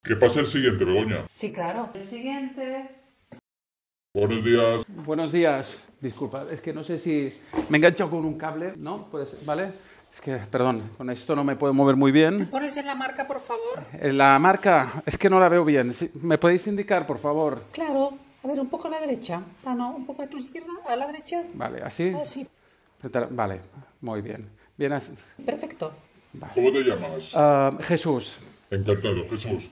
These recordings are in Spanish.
Que pase el siguiente, Begoña. Sí, claro. El siguiente. Buenos días. Buenos días. Disculpa, es que no sé si me he enganchado con un cable, ¿no? Puede ser, ¿vale? Es que, perdón, con esto no me puedo mover muy bien. ¿Pones en la marca, por favor? La marca, es que no la veo bien. ¿Me podéis indicar, por favor? Claro. A ver, un poco a la derecha. Ah, no, un poco a tu izquierda, a la derecha. Vale, ¿así? Así. Vale, muy bien. Bien así. Perfecto. ¿Cómo te llamas? Jesús, Encantado, Jesús.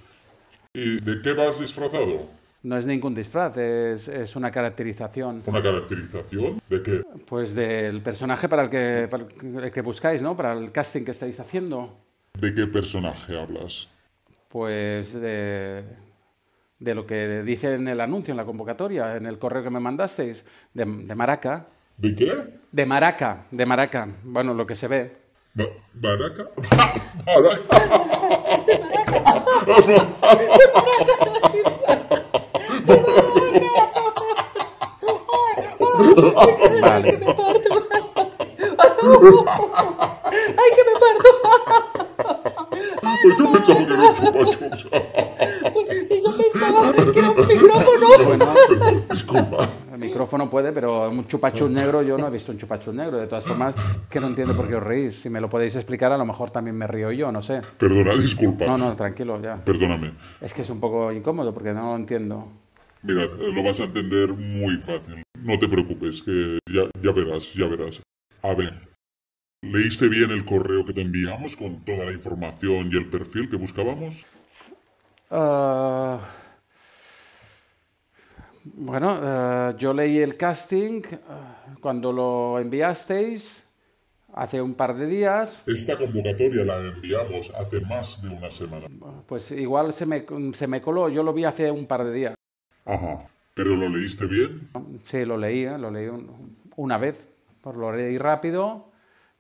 ¿Y de qué vas disfrazado? no es ningún disfraz, es una caracterización. ¿Una caracterización? ¿De qué? Pues del personaje para el que buscáis, ¿no? Para el casting que estáis haciendo. ¿De qué personaje hablas? Pues de lo que dice en el anuncio, en la convocatoria, en el correo que me mandasteis, de Maraca. ¿De qué? De Maraca, de Maraca. Bueno, lo que se ve. ¿Baraca? Vale. ¡Ay, que me parto! ¡Ay, que me parto! Yo pensaba que era un chupa-chups. Y yo pensaba que era un micrófono. Bueno, Disculpa. el micrófono puede, pero un chupachus negro, yo no he visto un chupachus negro. De todas formas, que no entiendo por qué os reís. Si me lo podéis explicar, a lo mejor también me río yo, no sé. Perdona, disculpa. No, tranquilo, ya. Perdóname. Es que es un poco incómodo porque no lo entiendo. Mira, lo vas a entender muy fácil. No te preocupes, que ya verás, ya verás. A ver, ¿leíste bien el correo que te enviamos con toda la información y el perfil que buscábamos? Bueno, yo leí el casting cuando lo enviasteis hace un par de días. Esta convocatoria la enviamos hace más de una semana. Pues igual se me coló, yo lo vi hace un par de días. Ajá. ¿Pero lo leíste bien? Sí, lo leí una vez, pues lo leí rápido,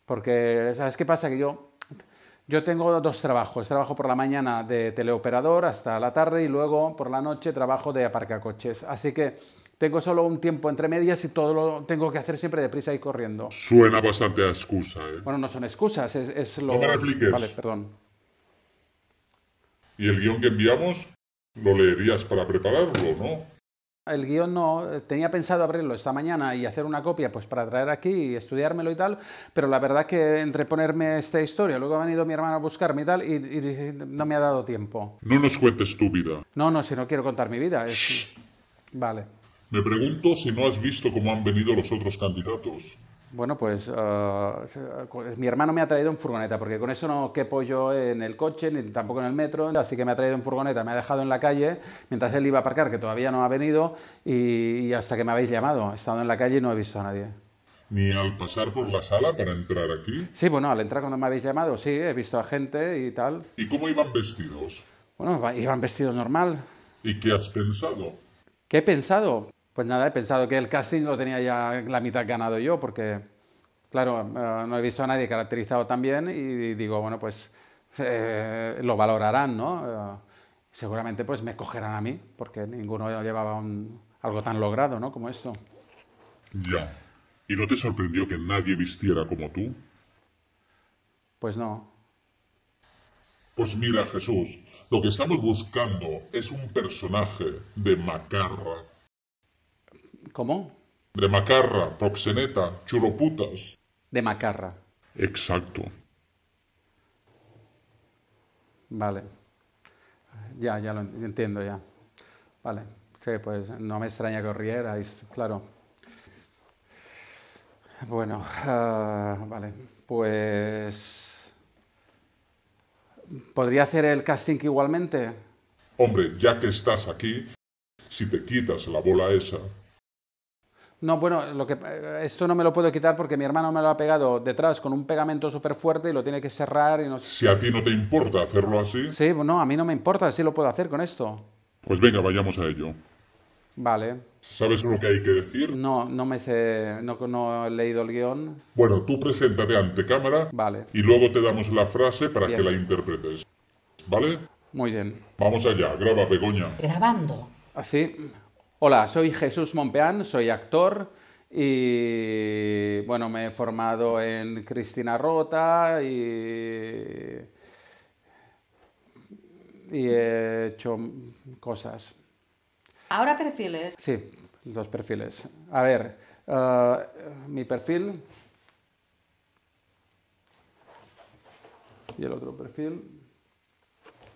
porque ¿sabes qué pasa? Que yo tengo dos trabajos. Trabajo por la mañana de teleoperador hasta la tarde y luego por la noche trabajo de aparcacoches. Así que tengo solo un tiempo entre medias y todo lo tengo que hacer siempre deprisa y corriendo. Suena bastante a excusa, ¿eh? Bueno, no son excusas, es lo... No me repliques. Vale, perdón. ¿Y el guión que enviamos lo leerías para prepararlo, no? El guión no, tenía pensado abrirlo esta mañana y hacer una copia pues para traer aquí y estudiármelo y tal, pero la verdad que entre ponerme esta historia, luego ha venido mi hermano a buscarme y tal, y no me ha dado tiempo. No nos cuentes tu vida. No, si no quiero contar mi vida. Vale. Me pregunto si no has visto cómo han venido los otros candidatos. Bueno, pues mi hermano me ha traído en furgoneta, porque con eso no quepo yo en el coche, ni tampoco en el metro, así que me ha traído en furgoneta, me ha dejado en la calle, mientras él iba a aparcar, que todavía no ha venido, y hasta que me habéis llamado. He estado en la calle y no he visto a nadie. ¿Ni al pasar por la sala para entrar aquí? Sí, bueno, al entrar cuando me habéis llamado, sí, he visto a gente y tal. ¿Y cómo iban vestidos? Bueno, iban vestidos normal. ¿Y qué has pensado? ¿Qué he pensado? Pues nada, he pensado que el casting lo tenía ya la mitad ganado yo, porque, claro, no he visto a nadie caracterizado tan bien y digo, bueno, pues lo valorarán, ¿no? Seguramente pues me cogerán a mí, porque ninguno llevaba algo tan logrado, ¿no? Como esto. Ya. ¿Y no te sorprendió que nadie vistiera como tú? Pues no. Pues mira, Jesús, lo que estamos buscando es un personaje de macarra. ¿Cómo? De macarra, proxeneta, churoputas. De macarra. Exacto. Vale. Ya lo entiendo ya. Vale. Sí, pues no me extraña que os rierais, claro. Bueno, vale. Pues... ¿podría hacer el casting igualmente? Hombre, ya que estás aquí, si te quitas la bola esa... No, bueno, esto no me lo puedo quitar porque mi hermano me lo ha pegado detrás con un pegamento súper fuerte y lo tiene que cerrar y no sé. Si a ti no te importa hacerlo así, Sí, no, a mí no me importa, sí lo puedo hacer con esto. pues venga, vayamos a ello. Vale. ¿Sabes lo que hay que decir? No me sé, no he leído el guión. Bueno, tú preséntate ante cámara Vale. y luego te damos la frase para Bien. que la interpretes. ¿Vale? Muy bien. Vamos allá, graba, Begoña. Grabando. Así. Hola, soy Jesús Mompeán, soy actor y bueno, me he formado en Cristina Rota y y he hecho cosas. Ahora perfiles. Sí, 2 perfiles. A ver, mi perfil y el otro perfil.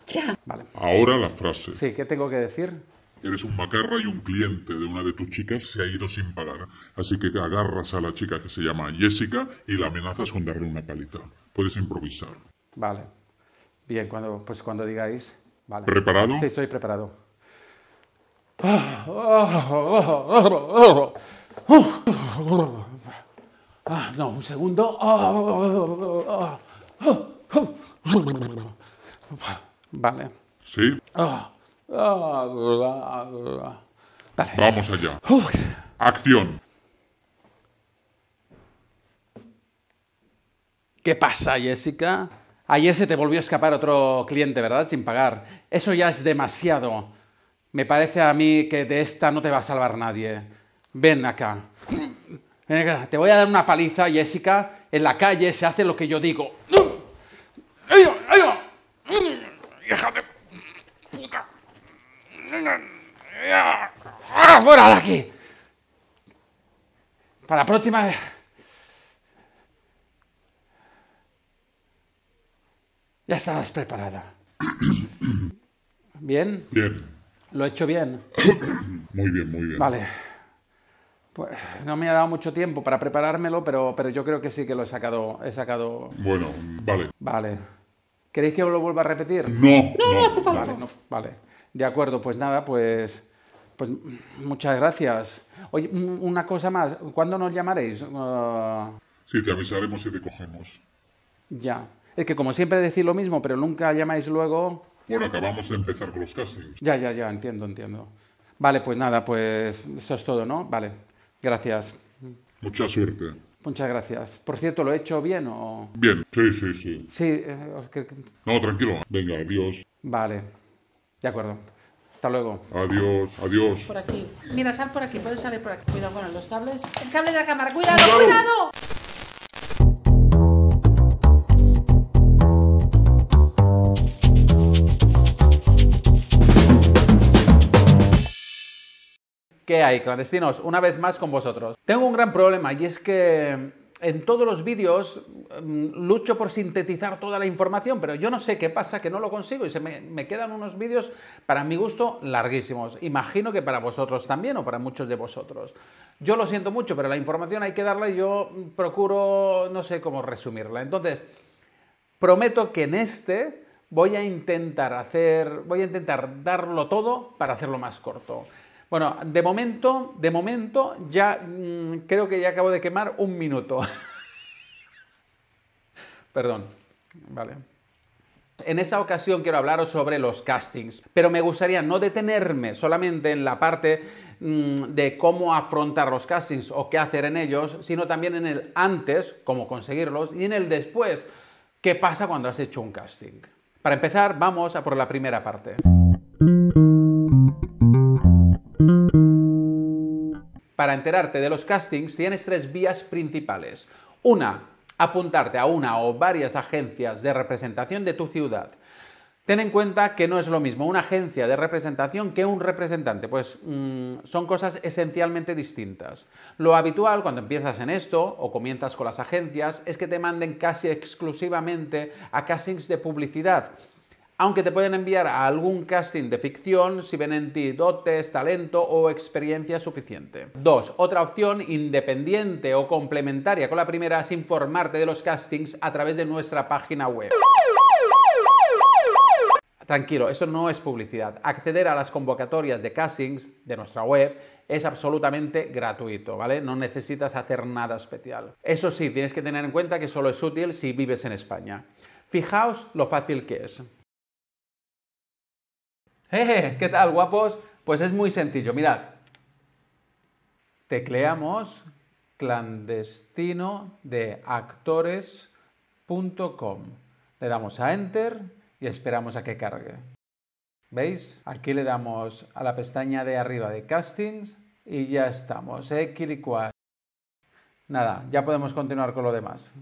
Ya. Vale. Ahora la frase. Sí, ¿qué tengo que decir? Eres un macarra y un cliente de una de tus chicas se ha ido sin pagar. Así que agarras a la chica que se llama Jessica y la amenazas con darle una paliza. Puedes improvisar. Vale. Bien, cuando digáis. Vale. ¿Preparado? Sí, estoy preparado. No, un segundo. Vale. Sí. Dale. Vamos allá. Acción. ¿Qué pasa, Jessica? Ayer se te volvió a escapar otro cliente, ¿verdad? Sin pagar. Eso ya es demasiado. Me parece a mí que de esta no te va a salvar nadie. Ven acá. Ven acá. Te voy a dar una paliza, Jessica. En la calle se hace lo que yo digo. ¡Ay, ay, ay! ¡Hija de puta! ¡Fuera de aquí! Para la próxima vez. Ya estarás preparada. ¿Bien? Bien. ¿Lo he hecho bien? Muy bien, muy bien. Vale. Pues no me ha dado mucho tiempo para preparármelo, pero yo creo que sí que lo he sacado. Bueno, vale. Vale. ¿Queréis que lo vuelva a repetir? No, No hace falta. Vale, vale. De acuerdo, pues nada, pues muchas gracias. Oye, una cosa más. ¿Cuándo nos llamaréis? Sí, te avisaremos si te cogemos. Ya. Es que como siempre decís lo mismo, pero nunca llamáis luego. Bueno, acabamos de empezar con los castings. Ya, entiendo. Vale, pues nada, pues eso es todo, ¿no? Vale. Gracias. Mucha suerte. Muchas gracias. Por cierto, ¿lo he hecho bien o...? Bien, sí. Sí, No, tranquilo. Venga, adiós. vale. De acuerdo. Hasta luego. Adiós. Por aquí. Mira, sal por aquí. Puedes salir por aquí. Cuidado con los cables. El cable de la cámara. ¡Cuidado! ¿Qué hay, clandestinos? Una vez más con vosotros. Tengo un gran problema y es que en todos los vídeos lucho por sintetizar toda la información, pero yo no sé qué pasa, que no lo consigo y me quedan unos vídeos, para mi gusto, larguísimos. Imagino que para vosotros también o para muchos de vosotros. Yo lo siento mucho, pero la información hay que darla y yo procuro, no sé cómo resumirla. Entonces, prometo que en este voy a intentar darlo todo para hacerlo más corto. Bueno, de momento ya creo que ya acabo de quemar 1 minuto. Perdón, vale. En esa ocasión quiero hablaros sobre los castings, pero me gustaría no detenerme solamente en la parte de cómo afrontar los castings o qué hacer en ellos, sino también en el antes, cómo conseguirlos, y en el después, qué pasa cuando has hecho un casting. Para empezar, vamos a por la primera parte. Para enterarte de los castings tienes 3 vías principales. Una, apuntarte a una o varias agencias de representación de tu ciudad. Ten en cuenta que no es lo mismo una agencia de representación que un representante, pues son cosas esencialmente distintas. Lo habitual cuando empiezas en esto o comienzas con las agencias es que te manden casi exclusivamente a castings de publicidad, aunque te pueden enviar a algún casting de ficción si ven en ti dotes, talento o experiencia suficiente. 2. Otra opción independiente o complementaria con la primera es informarte de los castings a través de nuestra página web. Tranquilo, eso no es publicidad. Acceder a las convocatorias de castings de nuestra web es absolutamente gratuito, ¿vale? No necesitas hacer nada especial. Eso sí, tienes que tener en cuenta que solo es útil si vives en España. Fijaos lo fácil que es. ¿Qué tal, guapos? Pues es muy sencillo, mirad. Tecleamos clandestino de actores.com. Le damos a Enter y esperamos a que cargue. ¿Veis? Aquí le damos a la pestaña de arriba de Castings y ya estamos. Clic. Nada, ya podemos continuar con lo demás.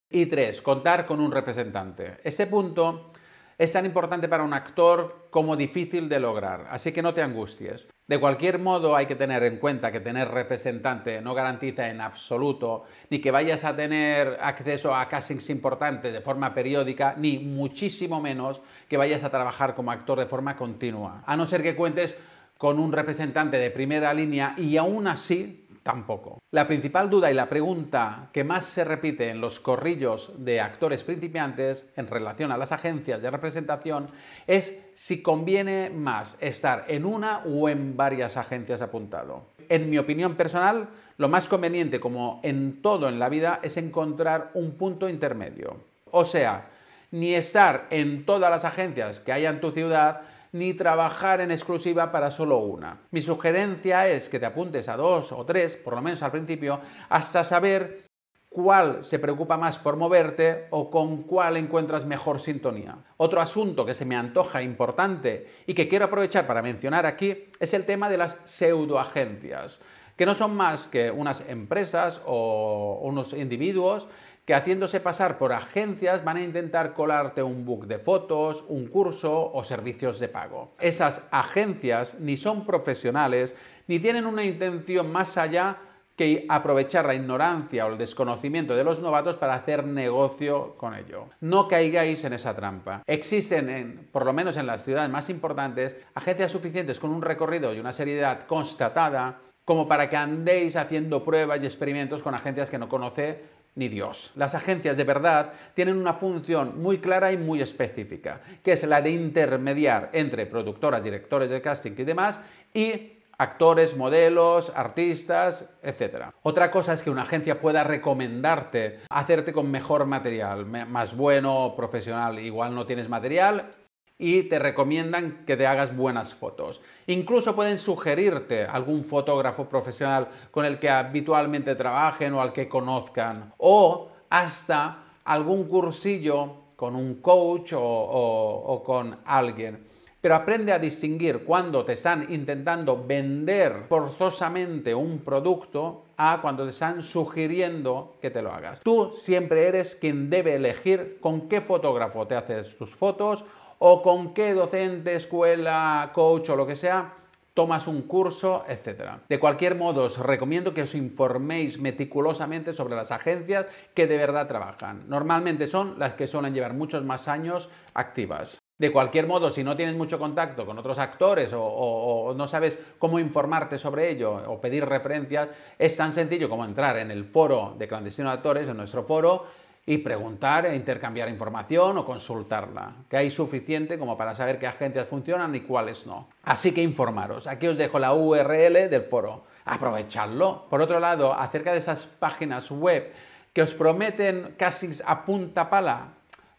Y 3. Contar con un representante. Este punto Es tan importante para un actor como difícil de lograr, así que no te angusties. De cualquier modo, hay que tener en cuenta que tener representante no garantiza en absoluto ni que vayas a tener acceso a castings importantes de forma periódica, ni muchísimo menos que vayas a trabajar como actor de forma continua, a no ser que cuentes con un representante de primera línea y aún así tampoco. La principal duda y la pregunta que más se repite en los corrillos de actores principiantes en relación a las agencias de representación es si conviene más estar en una o en varias agencias apuntado. En mi opinión personal, lo más conveniente, como en todo en la vida, es encontrar un punto intermedio. O sea, ni estar en todas las agencias que haya en tu ciudad, ni trabajar en exclusiva para solo una. Mi sugerencia es que te apuntes a 2 o 3, por lo menos al principio, hasta saber cuál se preocupa más por moverte o con cuál encuentras mejor sintonía. Otro asunto que se me antoja importante y que quiero aprovechar para mencionar aquí es el tema de las pseudoagencias, que no son más que unas empresas o unos individuos que haciéndose pasar por agencias van a intentar colarte un book de fotos, un curso o servicios de pago. Esas agencias ni son profesionales ni tienen una intención más allá que aprovechar la ignorancia o el desconocimiento de los novatos para hacer negocio con ello. No caigáis en esa trampa. Existen, por lo menos en las ciudades más importantes, agencias suficientes con un recorrido y una seriedad constatada como para que andéis haciendo pruebas y experimentos con agencias que no conoce ni Dios. Las agencias de verdad tienen una función muy clara y muy específica, que es la de intermediar entre productoras, directores de casting y demás, y actores, modelos, artistas, etc. Otra cosa es que una agencia pueda recomendarte hacerte con mejor material, más bueno, profesional. Igual no tienes material y te recomiendan que te hagas buenas fotos. Incluso pueden sugerirte algún fotógrafo profesional con el que habitualmente trabajen o al que conozcan, o hasta algún cursillo con un coach o con alguien. Pero aprende a distinguir cuando te están intentando vender forzosamente un producto a cuando te están sugiriendo que te lo hagas. Tú siempre eres quien debe elegir con qué fotógrafo te haces tus fotos o con qué docente, escuela, coach o lo que sea tomas un curso, etc. De cualquier modo, os recomiendo que os informéis meticulosamente sobre las agencias que de verdad trabajan. Normalmente son las que suelen llevar muchos más años activas. De cualquier modo, si no tienes mucho contacto con otros actores o no sabes cómo informarte sobre ello o pedir referencias, es tan sencillo como entrar en el foro de Clandestinos Actores, en nuestro foro, y preguntar e intercambiar información o consultarla, que hay suficiente como para saber qué agencias funcionan y cuáles no. Así que informaros. Aquí os dejo la URL del foro. Aprovechadlo. Por otro lado, acerca de esas páginas web que os prometen castings a punta pala,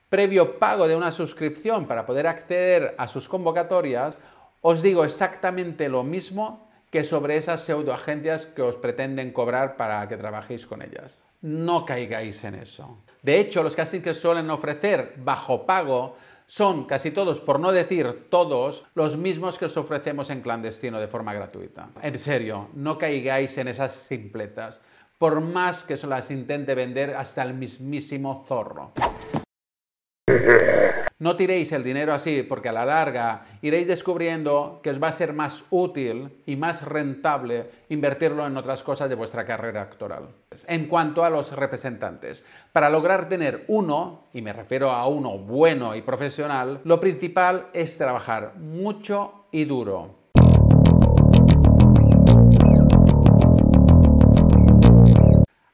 previo pago de una suscripción para poder acceder a sus convocatorias, os digo exactamente lo mismo que sobre esas pseudoagencias que os pretenden cobrar para que trabajéis con ellas. No caigáis en eso. De hecho, los castings que suelen ofrecer bajo pago son casi todos, por no decir todos, los mismos que os ofrecemos en Clandestino de forma gratuita. En serio, no caigáis en esas simpletas, por más que se las intente vender hasta el mismísimo zorro. No tiréis el dinero así, porque a la larga iréis descubriendo que os va a ser más útil y más rentable invertirlo en otras cosas de vuestra carrera actoral. En cuanto a los representantes, para lograr tener uno, y me refiero a uno bueno y profesional, lo principal es trabajar mucho y duro.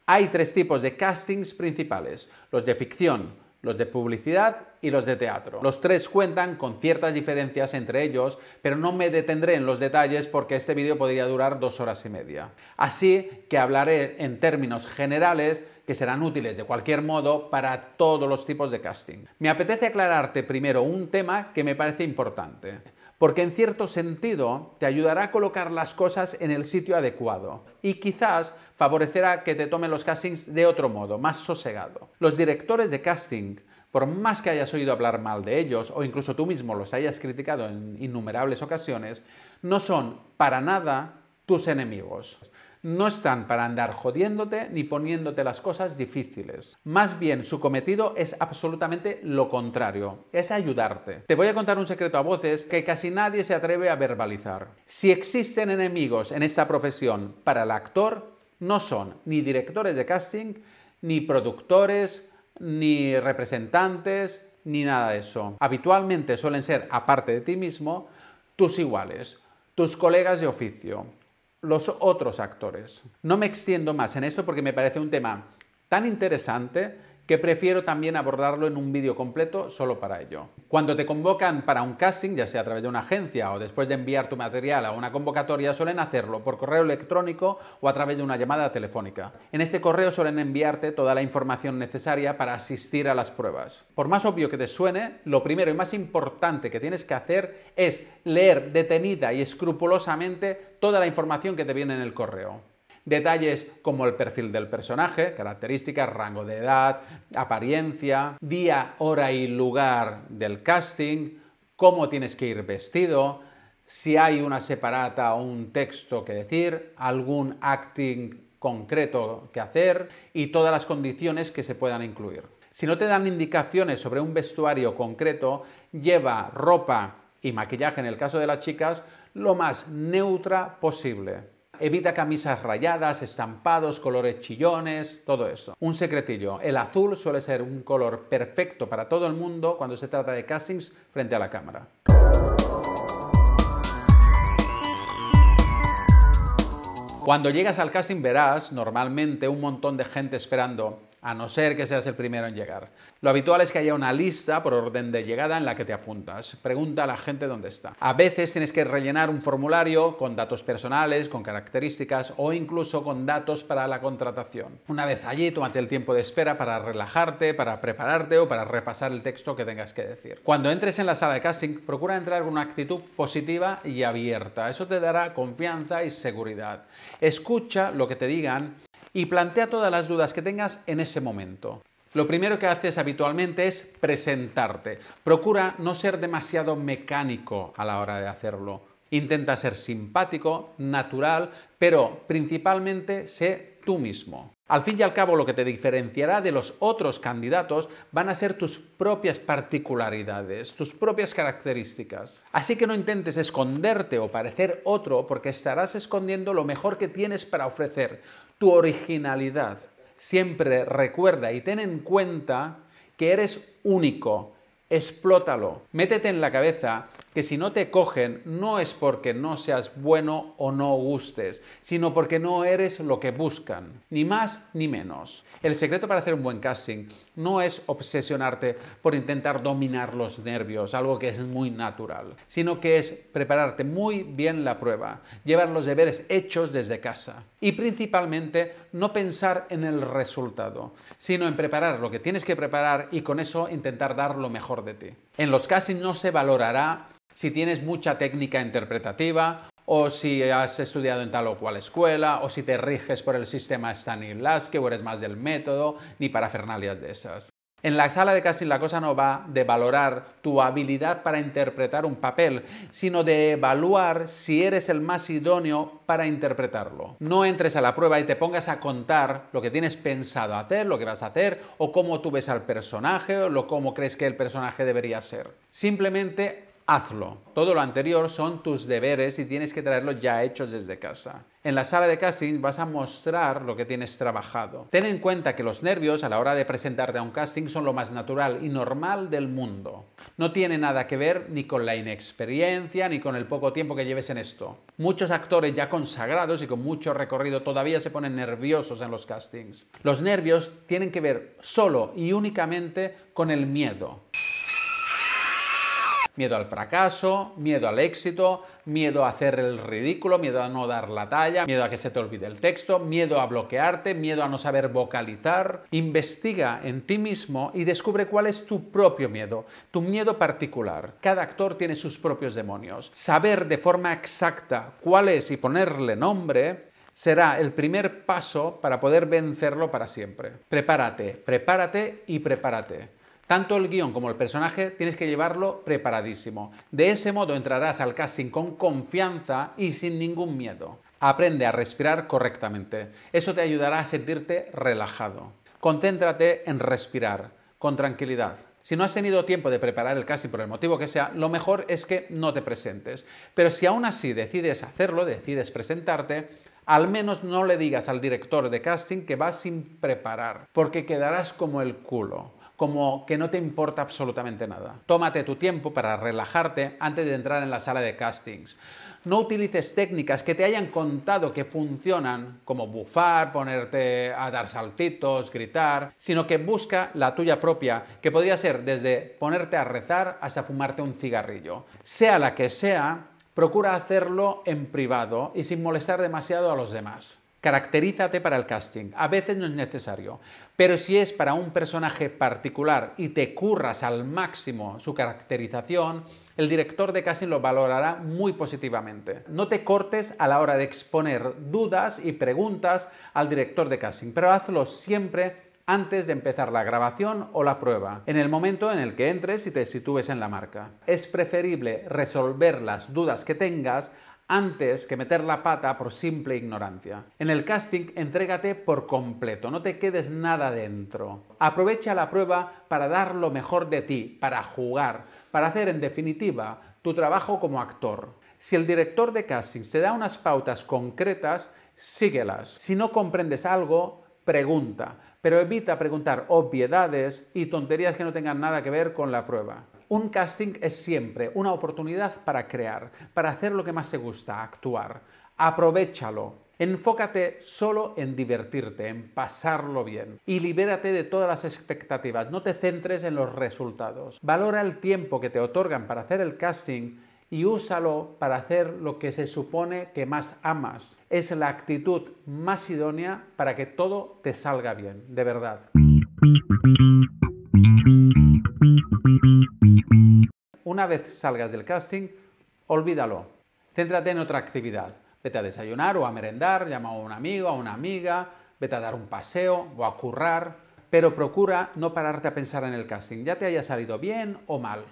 Hay 3 tipos de castings principales: los de ficción, los de publicidad y los de teatro. Los 3 cuentan con ciertas diferencias entre ellos, pero no me detendré en los detalles porque este vídeo podría durar 2 horas y media. Así que hablaré en términos generales que serán útiles de cualquier modo para todos los tipos de casting. Me apetece aclararte primero un tema que me parece importante, porque en cierto sentido te ayudará a colocar las cosas en el sitio adecuado y quizás favorecerá que te tomen los castings de otro modo, más sosegado. Los directores de casting, por más que hayas oído hablar mal de ellos o incluso tú mismo los hayas criticado en innumerables ocasiones, no son para nada tus enemigos. No están para andar jodiéndote ni poniéndote las cosas difíciles. Más bien, su cometido es absolutamente lo contrario, es ayudarte. Te voy a contar un secreto a voces que casi nadie se atreve a verbalizar. Si existen enemigos en esta profesión para el actor, no son ni directores de casting, ni productores, ni representantes, ni nada de eso. Habitualmente suelen ser, aparte de ti mismo, tus iguales, tus colegas de oficio, los otros actores. No me extiendo más en esto porque me parece un tema tan interesante que prefiero también abordarlo en un vídeo completo solo para ello. Cuando te convocan para un casting, ya sea a través de una agencia o después de enviar tu material a una convocatoria, suelen hacerlo por correo electrónico o a través de una llamada telefónica. En este correo suelen enviarte toda la información necesaria para asistir a las pruebas. Por más obvio que te suene, lo primero y más importante que tienes que hacer es leer detenida y escrupulosamente toda la información que te viene en el correo. Detalles como el perfil del personaje, características, rango de edad, apariencia, día, hora y lugar del casting, cómo tienes que ir vestido, si hay una separata o un texto que decir, algún acting concreto que hacer y todas las condiciones que se puedan incluir. Si no te dan indicaciones sobre un vestuario concreto, lleva ropa y maquillaje, en el caso de las chicas, lo más neutra posible. Evita camisas rayadas, estampados, colores chillones, todo eso. Un secretillo, el azul suele ser un color perfecto para todo el mundo cuando se trata de castings frente a la cámara. Cuando llegas al casting verás normalmente un montón de gente esperando, a no ser que seas el primero en llegar. Lo habitual es que haya una lista por orden de llegada en la que te apuntas. Pregunta a la gente dónde está. A veces tienes que rellenar un formulario con datos personales, con características o incluso con datos para la contratación. Una vez allí, tómate el tiempo de espera para relajarte, para prepararte o para repasar el texto que tengas que decir. Cuando entres en la sala de casting, procura entrar con una actitud positiva y abierta. Eso te dará confianza y seguridad. Escucha lo que te digan y plantea todas las dudas que tengas en ese momento. Lo primero que haces habitualmente es presentarte. Procura no ser demasiado mecánico a la hora de hacerlo. Intenta ser simpático, natural, pero principalmente sé tú mismo. Al fin y al cabo, lo que te diferenciará de los otros candidatos van a ser tus propias particularidades, tus propias características. Así que no intentes esconderte o parecer otro porque estarás escondiendo lo mejor que tienes para ofrecer, tu originalidad. Siempre recuerda y ten en cuenta que eres único. Explótalo. Métete en la cabeza que si no te cogen no es porque no seas bueno o no gustes, sino porque no eres lo que buscan, ni más ni menos. El secreto para hacer un buen casting no es obsesionarte por intentar dominar los nervios, algo que es muy natural, sino que es prepararte muy bien la prueba, llevar los deberes hechos desde casa y principalmente no pensar en el resultado, sino en preparar lo que tienes que preparar y con eso intentar dar lo mejor de ti. En los castings no se valorará si tienes mucha técnica interpretativa o si has estudiado en tal o cual escuela o si te riges por el sistema Stanislavski o eres más del método, ni parafernalias de esas. En la sala de casting la cosa no va de valorar tu habilidad para interpretar un papel, sino de evaluar si eres el más idóneo para interpretarlo. No entres a la prueba y te pongas a contar lo que tienes pensado hacer, lo que vas a hacer, o cómo tú ves al personaje, o cómo crees que el personaje debería ser. Simplemente hazlo. Todo lo anterior son tus deberes y tienes que traerlos ya hechos desde casa. En la sala de casting vas a mostrar lo que tienes trabajado. Ten en cuenta que los nervios a la hora de presentarte a un casting son lo más natural y normal del mundo. No tiene nada que ver ni con la inexperiencia ni con el poco tiempo que lleves en esto. Muchos actores ya consagrados y con mucho recorrido todavía se ponen nerviosos en los castings. Los nervios tienen que ver solo y únicamente con el miedo. Miedo al fracaso, miedo al éxito, miedo a hacer el ridículo, miedo a no dar la talla, miedo a que se te olvide el texto, miedo a bloquearte, miedo a no saber vocalizar. Investiga en ti mismo y descubre cuál es tu propio miedo, tu miedo particular. Cada actor tiene sus propios demonios. Saber de forma exacta cuál es y ponerle nombre será el primer paso para poder vencerlo para siempre. Prepárate, prepárate y prepárate. Tanto el guión como el personaje tienes que llevarlo preparadísimo. De ese modo entrarás al casting con confianza y sin ningún miedo. Aprende a respirar correctamente. Eso te ayudará a sentirte relajado. Concéntrate en respirar con tranquilidad. Si no has tenido tiempo de preparar el casting por el motivo que sea, lo mejor es que no te presentes. Pero si aún así decides hacerlo, decides presentarte, al menos no le digas al director de casting que vas sin preparar, porque quedarás como el culo, como que no te importa absolutamente nada. Tómate tu tiempo para relajarte antes de entrar en la sala de castings. No utilices técnicas que te hayan contado que funcionan, como bufar, ponerte a dar saltitos, gritar, sino que busca la tuya propia, que podría ser desde ponerte a rezar hasta fumarte un cigarrillo. Sea la que sea, procura hacerlo en privado y sin molestar demasiado a los demás. Caracterízate para el casting. A veces no es necesario, pero si es para un personaje particular y te curras al máximo su caracterización, el director de casting lo valorará muy positivamente. No te cortes a la hora de exponer dudas y preguntas al director de casting, pero hazlo siempre antes de empezar la grabación o la prueba, en el momento en el que entres y te sitúes en la marca. Es preferible resolver las dudas que tengas antes que meter la pata por simple ignorancia. En el casting, entrégate por completo, no te quedes nada dentro. Aprovecha la prueba para dar lo mejor de ti, para jugar, para hacer en definitiva tu trabajo como actor. Si el director de casting te da unas pautas concretas, síguelas. Si no comprendes algo, pregunta, pero evita preguntar obviedades y tonterías que no tengan nada que ver con la prueba. Un casting es siempre una oportunidad para crear, para hacer lo que más te gusta, actuar. Aprovéchalo. Enfócate solo en divertirte, en pasarlo bien y libérate de todas las expectativas. No te centres en los resultados. Valora el tiempo que te otorgan para hacer el casting y úsalo para hacer lo que se supone que más amas. Es la actitud más idónea para que todo te salga bien, de verdad. Una vez salgas del casting, olvídalo. Céntrate en otra actividad. Vete a desayunar o a merendar, llama a un amigo, a una amiga, vete a dar un paseo o a currar, pero procura no pararte a pensar en el casting, ya te haya salido bien o mal.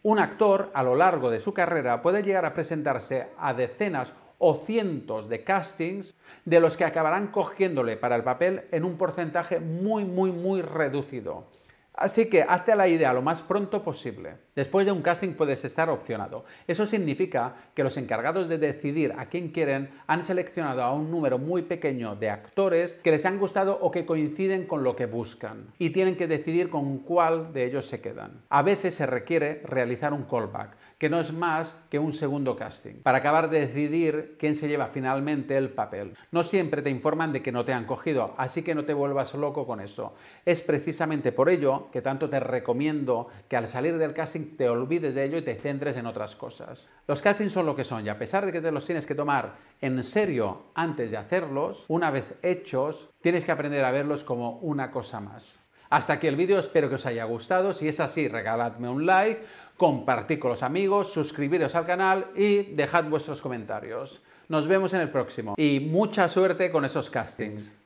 Un actor, a lo largo de su carrera, puede llegar a presentarse a decenas o cientos de castings de los que acabarán cogiéndole para el papel en un porcentaje muy reducido. Así que hazte a la idea lo más pronto posible. Después de un casting puedes estar opcionado. Eso significa que los encargados de decidir a quién quieren han seleccionado a un número muy pequeño de actores que les han gustado o que coinciden con lo que buscan y tienen que decidir con cuál de ellos se quedan. A veces se requiere realizar un callback, que no es más que un segundo casting, para acabar de decidir quién se lleva finalmente el papel. No siempre te informan de que no te han cogido, así que no te vuelvas loco con eso. Es precisamente por ello que tanto te recomiendo que al salir del casting te olvides de ello y te centres en otras cosas. Los castings son lo que son y a pesar de que te los tienes que tomar en serio antes de hacerlos, una vez hechos, tienes que aprender a verlos como una cosa más. Hasta aquí el vídeo, espero que os haya gustado. Si es así, regaladme un like, compartid con los amigos, suscribiros al canal y dejad vuestros comentarios. Nos vemos en el próximo y mucha suerte con esos castings.